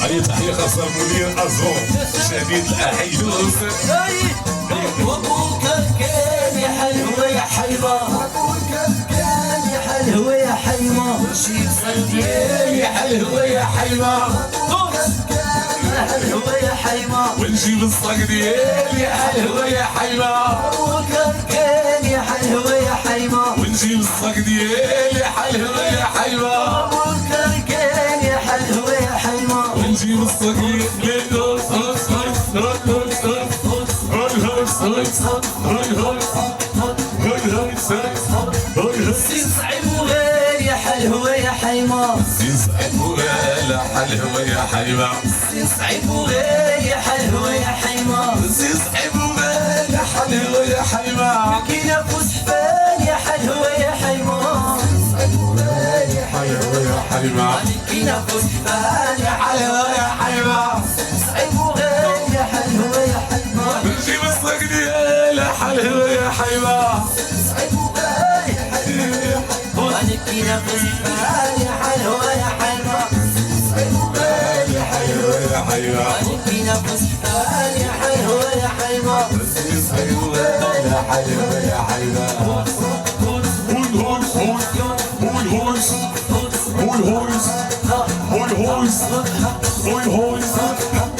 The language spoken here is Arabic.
هي تحية خاصة لمنير أزون شديد الأحيلوس. وابوك كان يا حلوة يا حيمة، وابوك كان يا حلوة يا حيمة، وشيب صنديل يا حلوة يا حيمة، وابوك كان يا حلوة يا حيمة، ونجيب الصقديل يا حلوة يا حيمة، وابوك كان يا حلوة يا حيمة، ونجيب الصقديل يا حلوة يا حيمة، وابوك كان يا حلوة يا حيمة، ونجيب الصقديل صعب وغير يا حلوة يا حيمة، صعب وغير حلوة يا حيمة، صعب وغير يا حلوة يا حيمة، صعب وغير حلوة يا حيمة، كينا فسحفان يا حلوة يا حيمة، صعب وغير يا حلوة يا حيمة، كينا فسحفان يا حلوة يا حيمة، صعب وغير يا حلوة يا حيمة، نجيب الصقديل يا حلوة يا حيمة، صعب وغير يا حلوة يا حيمة، كينا فسحفان يا حلوة يا حيمة، صعب وغير يا حلوة يا حيمة، كينا فسحفان يا حلوة يا حيمة، صعب وغير يا حلوة يا حيمة. Hoi, hoi, hoi, hoi, hoi, hoi, hoi.